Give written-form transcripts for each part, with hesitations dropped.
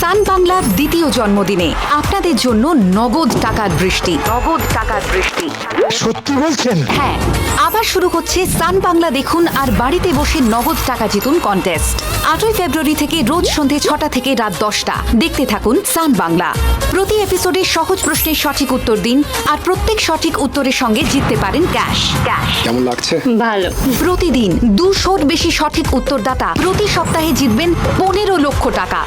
সান বাংলার দ্বিতীয় জন্মদিনে আপনাদের জন্য নগদ টাকার বৃষ্টি। সত্যি বলছেন? হ্যাঁ, আবার শুরু হচ্ছে সান বাংলা দেখুন আর বাড়িতে বসে নগদ টাকা জিতুন কন্টেস্ট। 8ই ফেব্রুয়ারি থেকে রোজ সন্ধে 6টা থেকে রাত 10টা দেখতে থাকুন সান বাংলা। প্রতি এপিসোডে সহজ প্রশ্নের সঠিক উত্তর দিন আর প্রত্যেক সঠিক উত্তরের সঙ্গে জিততে পারেন ক্যাশ। কেমন লাগছে? ভালো। প্রতিদিন 200-র বেশি সঠিক উত্তরদাতা প্রতি সপ্তাহে জিতবেন 15 লক্ষ টাকা,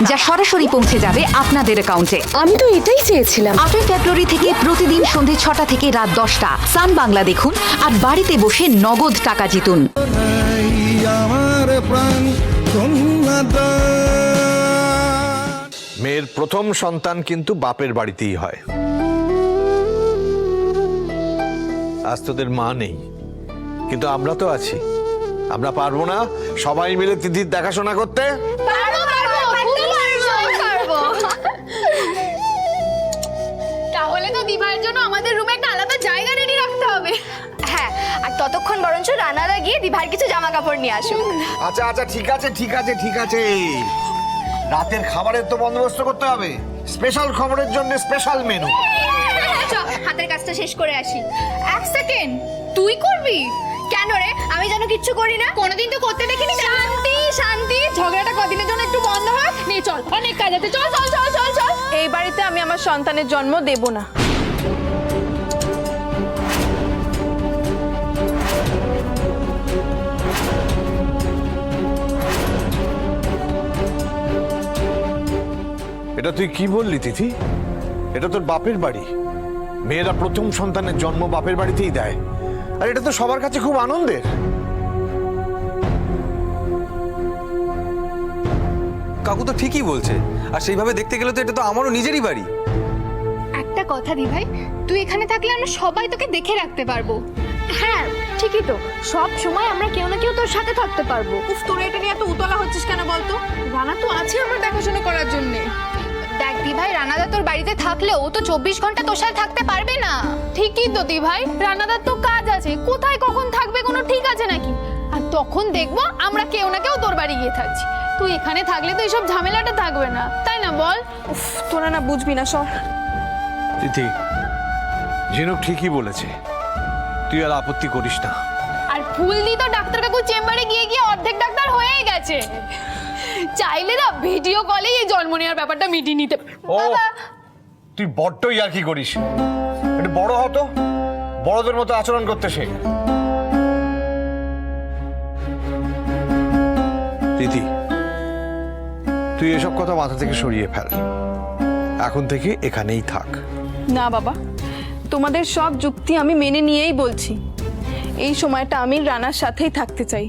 যা সরাসরি পৌঁছে যাবে আপনাদের অ্যাকাউন্টে। আমি তো এটাই চেয়েছিলাম। 8ই ফেব্রুয়ারি থেকে প্রতিদিন সন্ধে 6টা থেকে রাত 10টা সান বাংলা দেখুন আর বাড়িতে বসে নগদ টাকা জিতুন। মেয়ের প্রথম সন্তান কিন্তু বাপের বাড়িতেই হয়। আজ তোদের মা নেই, কিন্তু আমরা তো আছি। আমরা পারবো না সবাই মিলে তিথির দেখাশোনা করতে? তাহলে তো দিভাইয়ের জন্য আমাদের রুমে একটা আলাদা জায়গা রেডি রাখতে হবে। হ্যাঁ, আর ততক্ষণ বরঞ্চ রানারা গিয়ে দিভাইয়ের কিছু জামা কাপড় নিয়ে আসুক। আচ্ছা আচ্ছা, ঠিক আছে। রাতের খাবারের তো বন্দোবস্ত করতে হবে। স্পেশাল খবরের জন্য স্পেশাল মেনু। চল, হাতের কাজটা শেষ করে আসি। এক সেকেন্ড, তুই করবি? কেন রে, আমি যেন কিচ্ছু করি না? কোনোদিন তো করতে দেখিনি। শান্তি, ঝগড়াটা কদিনের জন্য একটু বন্ধ হয়। নে চল, অনেক কাজ আছে। চল। এই বাড়িতে আমি আমার সন্তানের জন্ম দেব না। এটা তুই কি বললি তিথি? এটা তোর বাপের বাড়ি। মেয়েরা প্রথম সন্তানের জন্ম বাপের বাড়িতেই দেয়, আর এটা তো সবার কাছে খুব আনন্দের। কাকু তো ঠিকই বলছে, আর সেইভাবে দেখতে গেলে তো এটা তো আমারও নিজেরই বাড়ি। একটা কথা দিভাই, তুই এখানে থাকলে আমরা সবাই তোকে দেখে রাখতে পারবো। হ্যাঁ ঠিকই তো, সব সময় আমরা কেউ না কেউ তোর সাথে থাকতে পারবো। উফ, তোর এটা নিয়ে এত উতলা হচ্ছিস কেন বলতো? রানা তো আছে আমার দেখাশোনা করার জন্য। দেখ দিভাই, রানাদা তোর বাড়িতে থাকলেও ও তো 24 ঘন্টা তোর সাথে থাকতে পারবে না। ঠিকই তো দিভাই, রানাদার তো কাজ আছে, কোথায় কখন থাকবে কোনো ঠিক আছে নাকি? আর তখন দেখবো আমরা কেউ না কেউ তোর বাড়ি গিয়ে থাকছি। তুই এখানে থাকলে তো এইসব ঝামেলাটা থাকবে না, তাই না বল? উফ, তোরা না বুঝবি না, সর। তিথি, ঝিনুক ঠিকই বলেছে, তুই আর আপত্তি করিস না। আর ফুলদি তো ডাক্তার কাকু চেম্বারে গিয়ে অর্ধেক ডাক্তার হয়েই গেছে। চাইলে না ভিডিও কলে এই জন্ম নেওয়ার ব্যাপারটা মিটিয়ে নিতে। ও, তুই বড্ড ইয়ার্কি করিস। একটু বড় হতো, বড়দের মতো আচরণ করতে শেখ। তিথি, তুই এসব কথা মাথা থেকে সরিয়ে ফেল। এখন থেকে এখানেই থাক। না বাবা, তোমাদের সব যুক্তি আমি মেনে নিয়েই বলছি। এই সময়টা আমি রানার সাথেই থাকতে চাই,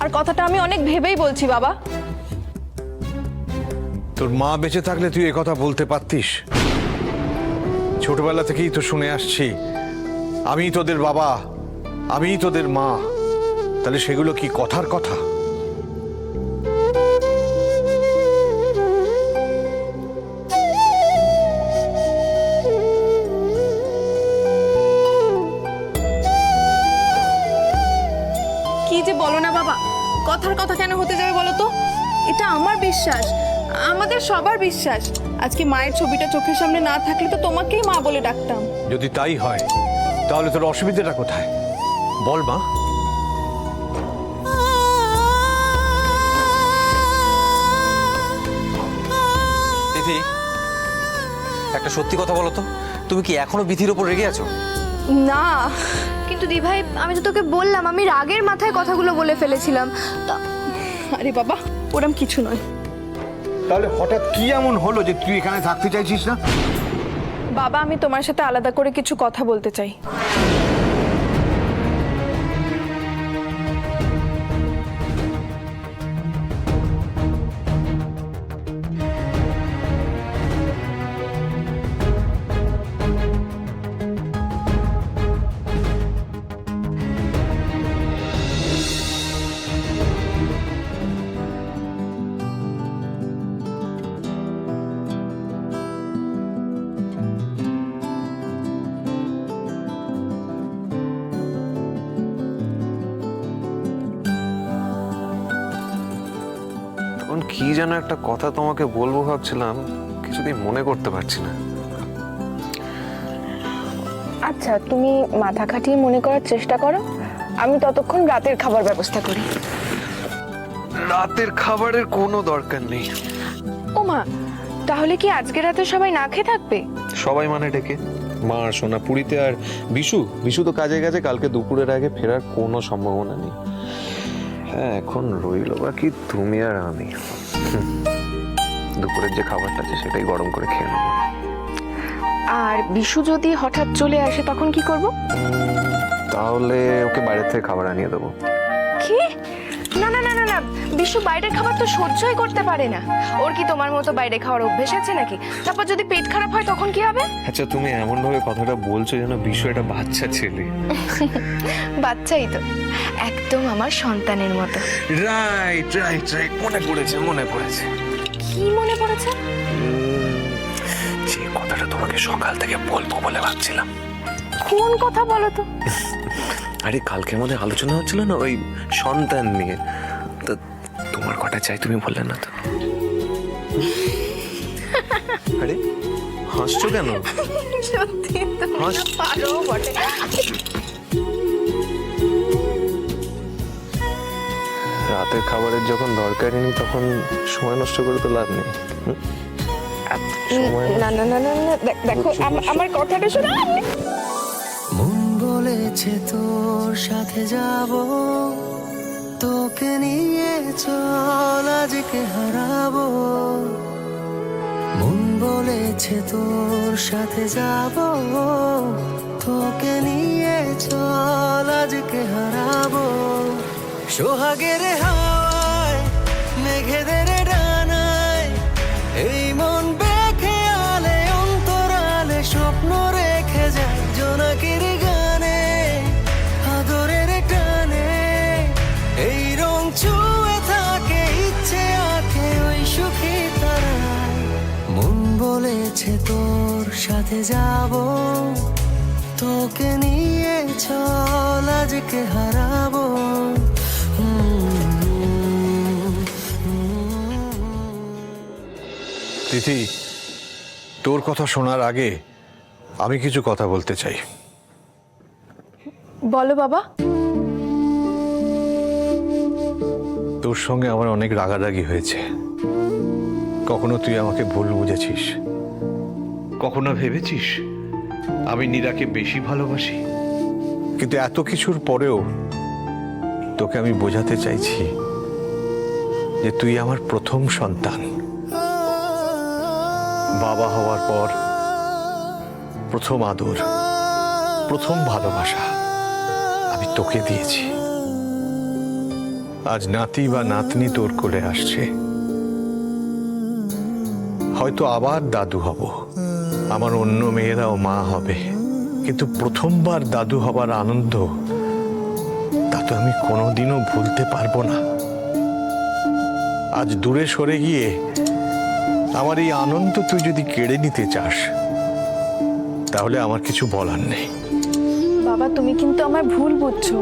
আর কথাটা আমি অনেক ভেবেই বলছি বাবা। তোর মা বেঁচে থাকলে তুই একথা বলতে পারতিস। ছোটবেলা থেকেই তো শুনে আসছি আমিই তোদের বাবা, আমিই তোদের মা। তাহলে সেগুলো কি কথার কথা? কি যে বলো না বাবা, কথার কথা কেন হতে যাবে বলো তো? এটা আমার বিশ্বাস, আমাদের সবার বিশ্বাস। আজকে মায়ের ছবিটা চোখের সামনে না থাকলে তো তোমাকেই মা বলে ডাকতাম। যদি তাই হয় তাহলে তোর অসুবিধাটা কোথায় বল মা? তিথি, একটা সত্যি কথা বলো তো, তুমি কি এখনো বিধির ওপর রেগে আছো? না, কিন্তু দিভাই, আমি তো তোকে বললাম আমি রাগের মাথায় কথাগুলো বলে ফেলেছিলাম। আরে বাবা, ওরম কিছু নয়। তাহলে হঠাৎ কি এমন হলো যে তুই এখানে থাকতে চাইছিস না? বাবা, আমি তোমার সাথে আলাদা করে কিছু কথা বলতে চাই। কি যেন একটা কথা তোমাকে বলবো ভাবছিলাম, কিছুতেই মনে করতে পারছি না। আচ্ছা, তুমি মাথা খাটিয়ে মনে করার চেষ্টা করো, আমি ততক্ষণ রাতের খাবার ব্যবস্থা করি। রাতের খাবারের কোনো দরকার নেই। ওমা, তাহলে কি আজকে রাতে সবাই না খেয়ে থাকবে? সবাই মানে ডেকে মা আর সোনা পুরীতে, আর বিশু তো কাজে গেছে, কালকে দুপুরের আগে ফেরার কোনো সম্ভাবনা নেই। হ্যাঁ, এখন রইল বাকি তুমি আর আমি। দুপুরের যে খাবারটা আছে সেটাই গরম করে খেয়ে নেবো। আর বিশু যদি হঠাৎ চলে আসে তখন কি করব? তাহলে ওকে বাইরে থেকে খাবার আনিয়ে দেবো। কি? না না না না না, বিশু বাইরের খাবার তো সহ্যই করতে পারে না। ওর কি তোমার মতো বাইরে খাওয়ার অভ্যেস আছে নাকি? তারপর যদি পেট খারাপ হয় তখন কি হবে? আচ্ছা, তুমি এমন ভাবে কথাটা বলছো যেন বিশু একটা বাচ্চা ছেলে। বাচ্চাই তো, একদম আমার সন্তানের মতো। রাইট রাইট রাইট, মনে পড়েছে। কি মনে পড়েছে? যে কথাটা তোমাকে সকাল থেকে বলবো বলে ভাবছিলাম। কোন কথা বলো তো? আরে কালকে আমাদের আলোচনা হচ্ছিল না ওই সন্তান নিয়ে, তা তোমার কটা চাই তুমি বললে না তো? আরে হাসছো কেন? সত্যি তুমি পারো বটে। রাতের খাবারের যখন দরকারই নেই তখন সময় নষ্ট করে তো লাভ নেই। না না না না না, দেখো আমার কথাটা শোনো। মন বলেছে তোর সাথে যাব, তোকে নিয়ে চল আজকে হারাবো। মন বলেছে তোর সাথে যাব, তোকে নিয়ে চল আজকে হারাবো। সোহাগের হাওয়ায় মেঘেদের ডানায় এই মন বেঁকে আলে অন্তরালে স্বপ্ন রেখে যায় জোনাকির গানে আদরের টানে। এই রং ছুঁয়ে থাকে ইচ্ছে আঁকে ওই সুখী তারায়। মন বলেছে তোর সাথে যাব, তোকে নিয়ে চল আজকে হারাবো। তিথি, তোর কথা শোনার আগে আমি কিছু কথা বলতে চাই। বলো বাবা। তোর সঙ্গে আমার অনেক রাগারাগি হয়েছে। কখনো তুই আমাকে ভুল বুঝেছিস, কখনো ভেবেছিস আমি নীরাকে বেশি ভালোবাসি। কিন্তু এত কিছুর পরেও তোকে আমি বোঝাতে চাইছি যে তুই আমার প্রথম সন্তান। বাবা হওয়ার পর প্রথম আদর, প্রথম ভালোবাসা আমি তোকে দিয়েছি। আজ নাতি বা নাতনি তোর কোলে আসছে, হয়তো আবার দাদু হব, আমার অন্য মেয়েরাও মা হবে, কিন্তু প্রথমবার দাদু হবার আনন্দ তা তো আমি কোনোদিনও ভুলতে পারবো না। আজ দূরে সরে গিয়ে আমার এই আনন্দ তুই যদি কেড়ে নিতে চাস তাহলে আমার কিছু বলার নেই। বাবা, তুমি কিন্তু আমায় ভুল বুঝছো।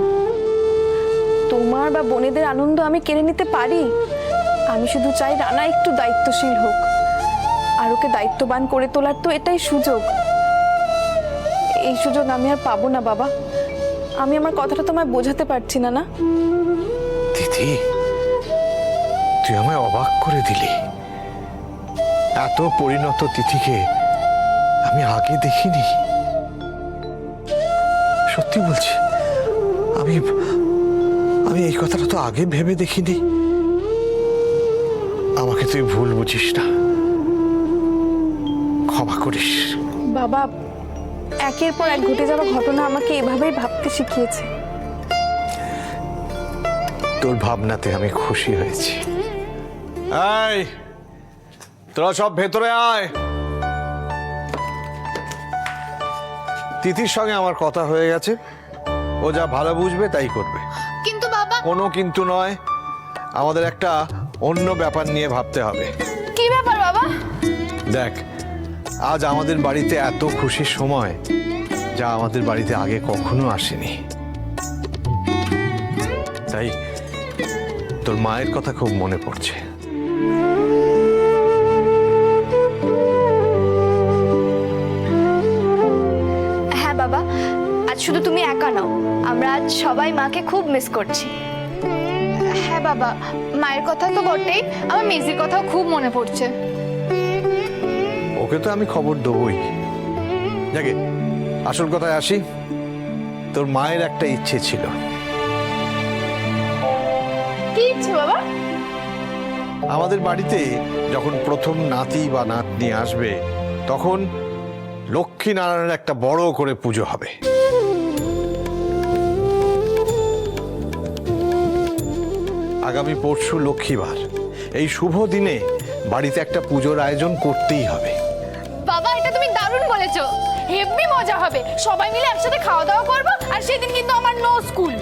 তোমার বা বোনেদের আনন্দ আমি কেড়ে নিতে পারি। আমি শুধু চাই রানা একটু দায়িত্বশীল হোক, আর ওকে দায়িত্ববান করে তোলার তো এটাই সুযোগ। এই সুযোগ আমি আর পাবো না বাবা। আমি আমার কথাটা তোমায় বোঝাতে পারছি না। না তিথি, তুই আমায় অবাক করে দিলি। এত পরিণত তিথিকে আমি আগে দেখিনি। সত্যি বলছি, আমি আমি এই কথাটা তো আগে ভেবে দেখিনি। আমাকে তুই ভুল বুঝিস না, ক্ষমা করিস। বাবা, একের পর এক ঘটে যাওয়া ঘটনা আমাকে এভাবেই ভাবতে শিখিয়েছে। তোর ভাবনাতে আমি খুশি হয়েছি। এই, তোরা সব ভেতরে আয়। তিথির সঙ্গে আমার কথা হয়ে গেছে, ও যা ভালো বুঝবে তাই করবে। কিন্তু বাবা। কোনো কিন্তু নয়, আমাদের একটা অন্য ব্যাপার নিয়ে ভাবতে হবে। কি ব্যাপার বাবা? দেখ, আজ আমাদের বাড়িতে এত খুশির সময় যা আমাদের বাড়িতে আগে কখনো আসেনি। তাই তোর মায়ের কথা খুব মনে পড়ছে। হ্যাঁ বাবা, আজ শুধু তুমি একা নাও, আমরা আজ সবাই মাকে খুব মিস করছি। হ্যাঁ বাবা, মায়ের কথা তো বটেই, আমার মেজির কথাও খুব মনে পড়ছে। ওকে তো আমি খবর দেবই। যাকে আসল কথায় আসি, তোর মায়ের একটা ইচ্ছে ছিল। কি ইচ্ছে বাবা? আমাদের বাড়িতে যখন প্রথম নাতি বা নাতনি আসবে, তখন লক্ষ্মী নারায়ণের একটা বড় করে পুজো হবে। আগামী পরশু লক্ষ্মীবার, এই শুভ দিনে বাড়িতে একটা পুজোর আয়োজন করতেই হবে। বাবা, এটা তুমি দারুণ বলেছো, হেভি মজা হবে, সবাই মিলে একসাথে খাওয়া দাওয়া করবো, আর সেদিন কিন্তু আমার নো স্কুল।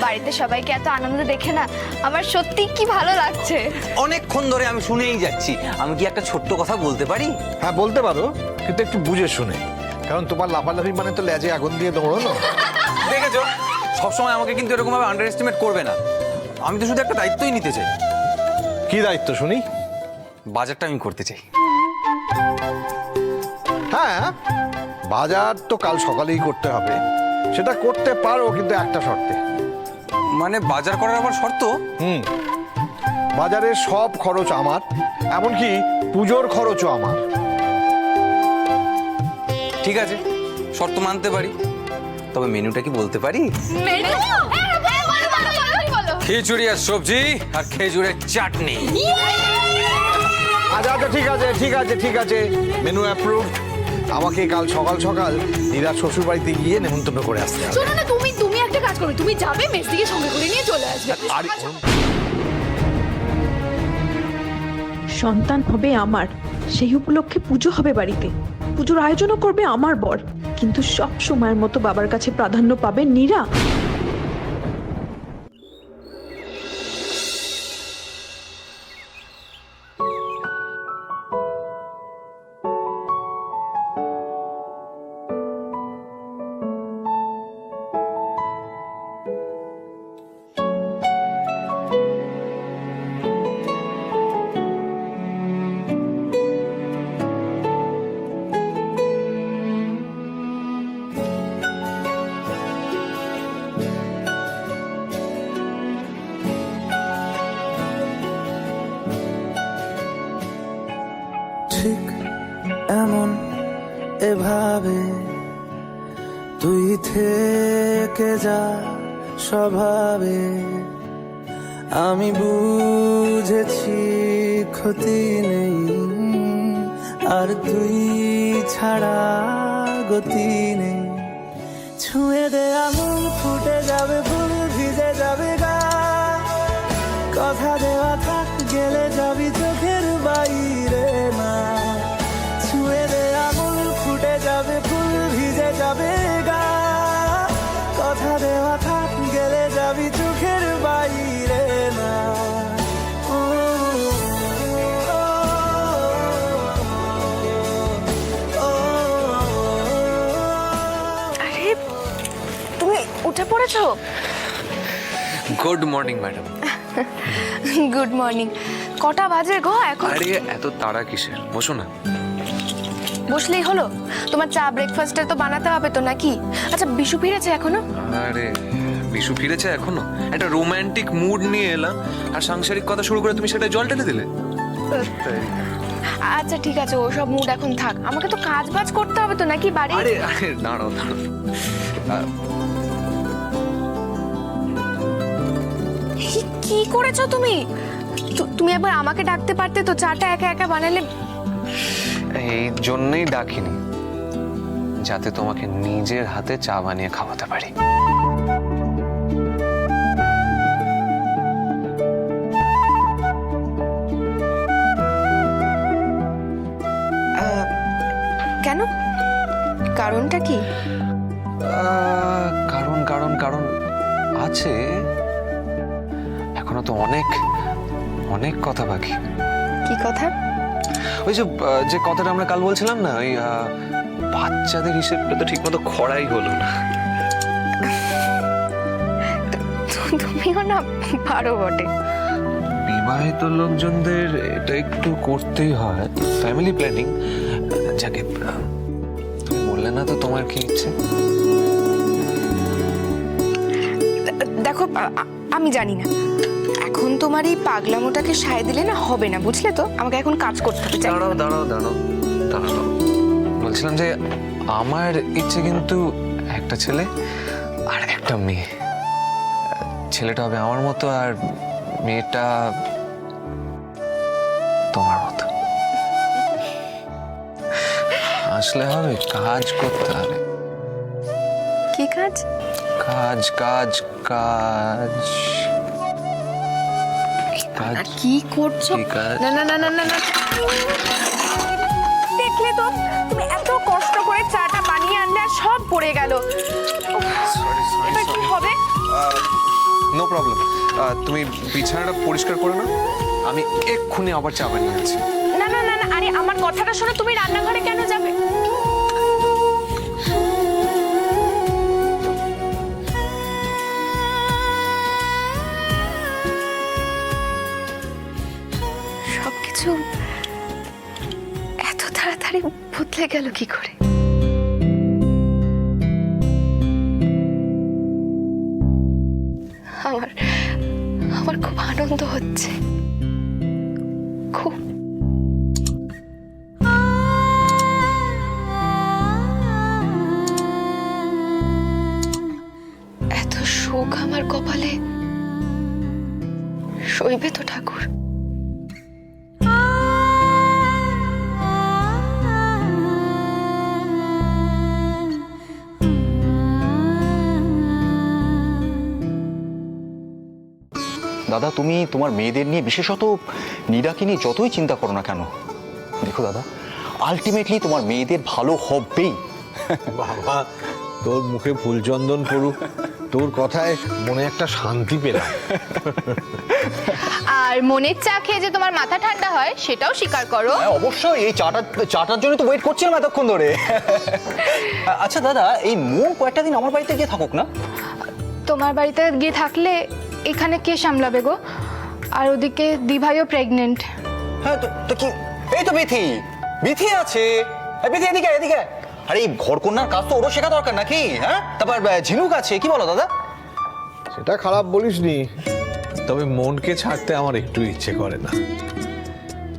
বাড়িতে সবাইকে এত আনন্দ দেখে না আমার সত্যি কি ভালো লাগছে। অনেকক্ষণ ধরে আমি শুনেই যাচ্ছি, আমি কি একটা ছোট্ট কথা বলতে পারি? হ্যাঁ বলতে পারো, কিন্তু একটু বুঝে শুনে, কারণ তোমার লাফালাফি মানে তো লেজে আগুন দিয়ে দৌড়ানো। দেখেছো, সবসময় আমাকে কিন্তু এরকম ভাবে আন্ডার এস্টিমেট করবে না। আমি তো শুধু একটা দায়িত্বই নিতে চাই। কি দায়িত্ব শুনি? বাজারটা আমি করতে চাই। হ্যাঁ, বাজার তো কাল সকালেই করতে হবে। সেটা করতে পারো, কিন্তু একটা শর্তে। মানে বাজার করার আবার শর্ত? বাজারের সব খরচ আমার, এমনকি পুজোর খরচও আমার। ঠিক আছে, শর্ত মানতে পারি, তবে মেনুটা কি বলতে পারি? খিচুড়ি আর সবজি আর খেজুরের চাটনি। আচ্ছা আচ্ছা, ঠিক আছে ঠিক আছে ঠিক আছে, মেনু অ্যাপ্রুভ। আমাকে কাল সকাল সকাল নীরার শ্বশুর বাড়িতে গিয়ে নেমন্তন্ন করে আসতে হবে। শোনো না, তুমি একটা কাজ করবে, তুমি যাবে, মেসিকে সঙ্গে করে নিয়ে চলে আসবে। আর সন্তান হবে আমার, সেই উপলক্ষে পুজো হবে বাড়িতে, পুজোর আয়োজনও করবে আমার বর, কিন্তু সব সময়ের মতো বাবার কাছে প্রাধান্য পাবে নীরা। ঠিক এমন এভাবে তুই থেকে যা স্বভাবে, আমি বুঝেছি ক্ষতি নেই, আর তুই ছাড়া গতি নেই। ছুঁয়ে দে আঙুল, ফুটে যাবে ফুল, ভিজে যাবে গা, কথা দেওয়া থাক, গেলে যাবি চোখের বাইরে না। ছুঁয়ে দে আঙুল, ফুটে যাবে ফুল, ভিজে যাবে গা, কথা দেওয়া থাক, গেলে যাবি চোখের বাইরে না। ও, ও, ও, ও, আরে তুমি উঠে পড়েছো? Good morning madam. Good morning. কটা বাজে গো এখন? আরে এত তাড়া কিসের, বসো না। বসলেই হলো? তোমার চা ব্রেকফাস্টে তো বানাতে হবে তো নাকি? আচ্ছা, বিশু ফিরেছে এখনো? আরে বিশু ফিরেছে এখনো? একটা রোমান্টিক মুড নিয়ে এলাম, আর সাংসারিক কথা শুরু করে তুমি সেটা জল টেনে দিলে। আচ্ছা ঠিক আছে, ওসব মুড এখন থাক, আমাকে তো কাজ বাজ করতে হবে তো নাকি বাড়ি? আরে আরে দাঁড়াও দাঁড়াও। কি করেছো তুমি? তুমি একবার আমাকে ডাকতে পারতে তো, চাটা একা একা বানালে। এই জন্যই ডাকিনি, যাতে তোমাকে নিজের হাতে চা বানিয়ে খাওয়াতে পারি। কেন? কারণটা কি? কারণ কারণ কারণ আছে, এখনো তো অনেক অনেক কথা বাকি। কি কথা? ওই যে কথাটা আমরা কাল বলছিলাম না, ওই বাচ্চাদের হিসেবটা তো ঠিক মতো খড়াই হলো না। তুমিও না পারো বটে। বিবাহিত লোকজনদের এটা একটু করতেই হয়, ফ্যামিলি প্ল্যানিং। যাকে তুমি বললে না তো তোমার কি ইচ্ছে? দেখো আমি জানি না, এখন তোমার এই পাগলামোটাকে সায় দিলে না হবে না, বুঝলে তো? আমাকে এখন কাজ করতে হবে। দাঁড়াও দাঁড়াও দাঁড়াও দাঁড়াও, বলছিলাম যে আমার ইচ্ছে কিন্তু একটা ছেলে আর একটা মেয়ে। ছেলেটা হবে আমার মতো আর মেয়েটা তোমার মতো। আসলে হবে, কাজ করতে হবে। কি কাজ? কাজ কাজ কাজ কাজ। কি করছো? কি কাজ? না না না না না না, দেখলে তো তুমি এত কষ্ট করে চাটা বানিয়ে আনলে আর সব পড়ে গেল। এবার কি হবে? নো প্রবলেম, তুমি বিছানাটা পরিষ্কার করে নাও, আমি এক্ষুনি আবার চা বানিয়ে আনছি। না না না না, আরে আমার কথাটা শোনো, তুমি রান্নাঘরে কেন যাবে? সবকিছু এত তাড়াতাড়ি বদলে গেল কি করে? আমার আমার খুব আনন্দ হচ্ছে, খুব। এত সুখ আমার কপালে সইবে তো ঠাকুর? দাদা, তুমি তোমার মেয়েদের নিয়ে, বিশেষত নীরাকে নিয়ে যতই চিন্তা করো না কেন, দেখো দাদা, আলটিমেটলি তোমার মেয়েদের ভালো হবেই। বাবা, তোর মুখে ফুলচন্দন পড়ুক, তোর কথায় মনে একটা শান্তি পেলাম। আর মনের চা খেয়ে যে তোমার মাথা ঠান্ডা হয় সেটাও স্বীকার করো। হ্যাঁ, অবশ্যই, এই চাটার জন্য তো ওয়েট করছিলাম এতক্ষণ ধরে। আচ্ছা দাদা, এই মন কয়েকটা দিন আমার বাড়িতে গিয়ে থাকুক না? তোমার বাড়িতে গিয়ে থাকলে এখানে কে সামলাবে গো? আর ওদিকে দিভাইও প্রেগনেন্ট। হ্যাঁ, তো কি, এই তো বিথি, বিথি আছে। বিথি, এদিকে এদিকে। আরে এই ঘরকন্যার কাজ তো ওরও শেখা দরকার নাকি? হ্যাঁ, তারপর ঝিনুক আছে, কি বলো দাদা? সেটা খারাপ বলিসনি, তবে মনকে ছাড়তে আমার একটু ইচ্ছে করে না।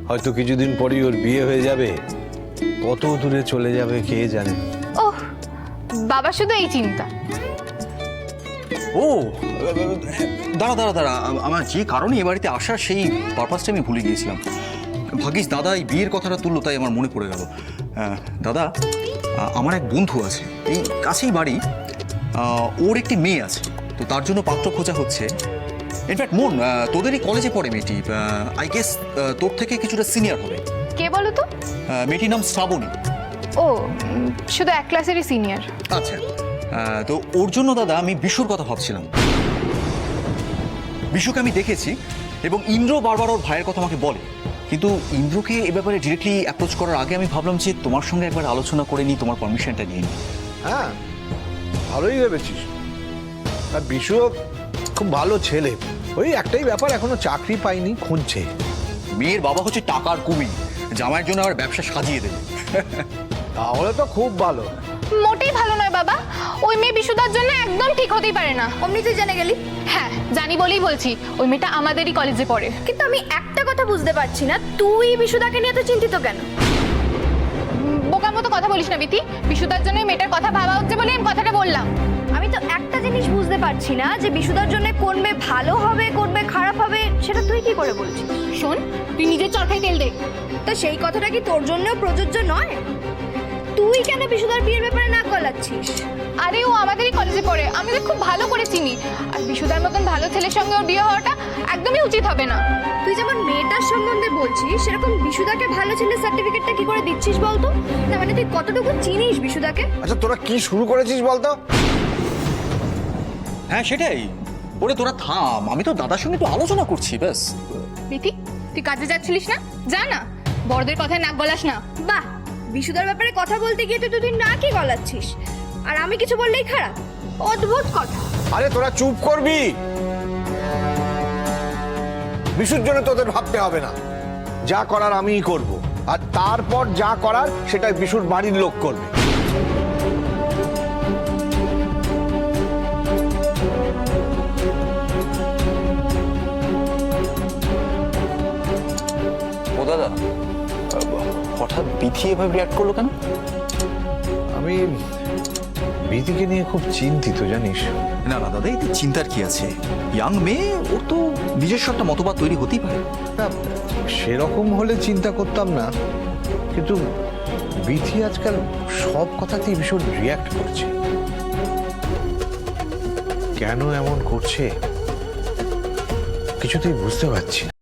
হয়তো কিছুদিন পরেই ওর বিয়ে হয়ে যাবে, কত দূরে চলে যাবে কে জানে। ওহ, বাবা শুধু এই চিন্তা। ও দাঁড়া দাঁড়া দাঁড়া, আমার যে কারণে এ বাড়িতে আসার সেই পারপাসটা আমি ভুলে গিয়েছিলাম। ভাগ্যিস দাদা এই বিয়ের কথাটা তুললো, তাই আমার মনে পড়ে গেল। দাদা, আমার এক বন্ধু আছে, এই কাছেই বাড়ি, ওর একটি মেয়ে আছে, তো তার জন্য পাত্র খোঁজা হচ্ছে। ইনফ্যাক্ট মন, তোদেরই কলেজে পড়ে মেয়েটি, আই গেস তোর থেকে কিছুটা সিনিয়র হবে। কে বলো তো? মেয়েটির নাম শ্রাবণী। ও, শুধু এক ক্লাসেরই সিনিয়র। আচ্ছা, তো ওর জন্য দাদা আমি বিশুর কথা ভাবছিলাম। বিশুকে আমি দেখেছি এবং ইন্দ্র বারবার ওর ভাইয়ের কথা আমাকে বলে, কিন্তু ইন্দ্রকে এ ব্যাপারে ডিরেক্টলি অ্যাপ্রোচ করার আগে আমি ভাবলাম যে তোমার সঙ্গে একবার আলোচনা করে নিই, তোমার পারমিশনটা নিয়ে নিই। হ্যাঁ, ভালোই ভেবেছিস। আর বিশুও খুব ভালো ছেলে, ওই একটাই ব্যাপার, এখনো চাকরি পাইনি, খুঁজছে। মেয়ের বাবা হচ্ছে টাকার কুমির, জামাইয়ের জন্য আবার ব্যবসা সাজিয়ে দেবে। তাহলে তো খুব ভালো। মোটেই ভালো নয় বাবা, ওই মেয়ে বিশুদার জন্য একদম ঠিক হতেই পারে না। অমনি তুই জেনে গেলি? হ্যাঁ, জানি বলেই বলছি, ওই মেয়েটা আমাদেরই কলেজে পড়ে। কিন্তু আমি একটা কথা বুঝতে পারছি না, তুই বিশুদাকে নিয়ে এত চিন্তিত কেন? বোকার মতো কথা বলিস না বিথি, বিশুদার জন্য ওই মেয়েটার কথা ভাবা হচ্ছে বলে আমি কথাটা বললাম। আমি তো একটা জিনিস বুঝতে পারছি না, যে বিশুদার জন্য কোন মেয়ে ভালো হবে কোন মেয়ে খারাপ হবে, সেটা তুই কি করে বলছিস? শোন, তুই নিজের চরকায় তেল দে। তো সেই কথাটা কি তোর জন্যও প্রযোজ্য নয়? তুই কেন বিশুদার বিয়ের ব্যাপারে নাক গলাচ্ছিস? আরে ও আমাদেরই কলেজে পড়ে, আমি ওকে খুব ভালো করে চিনি। আর বিশুদার মতন ভালো ছেলের সঙ্গে ওর বিয়ে হওয়াটা একদমই উচিত হবে না। তুই যেমন মেয়েটার সম্বন্ধে বলছিস, সেরকম বিশুদাকে ভালো ছেলের সার্টিফিকেটটা কি করে দিচ্ছিস বলতো? না মানে তুই কতটুকু চিনিস বিশুদাকে? আচ্ছা, তোরা কি শুরু করেছিস বলতো? হ্যাঁ সেটাই, ওরে তোরা থাম, আমি তো দাদার সঙ্গে একটু আলোচনা করছি ব্যাস। বিথি, তুই কাজে যাচ্ছিলিস না? যা না, বড়দের কথায় নাক গলাস না। বাহ, বিশুদার ব্যাপারে কথা বলতে গিয়ে তুই দুদিন না কি গলাচ্ছিস, আর আমি কিছু বললেই খারাপ? অদ্ভুত কথা। আরে তোরা চুপ করবি। বিশুর জন্য তোদের ভাবতে হবে না, যা করার আমিই করব, আর তারপর যা করার সেটা বিশুর বাড়ির লোক করবে। ও দাদা, হঠাৎ বিথি এভাবে রিয়াক্ট করলো কেন? আমি বিধিকে নিয়ে খুব চিন্তিত, জানিস। না না দাদা, এতে চিন্তার কি আছে? ইয়াং মেয়ে, ওর তো নিজস্ব একটা মতবাদ তৈরি হতেই পারে। না, সেরকম হলে চিন্তা করতাম না, কিন্তু বিধি আজকাল সব কথাতেই ভীষণ রিয়াক্ট করছে। কেন এমন করছে কিছুতেই বুঝতে পারছি না।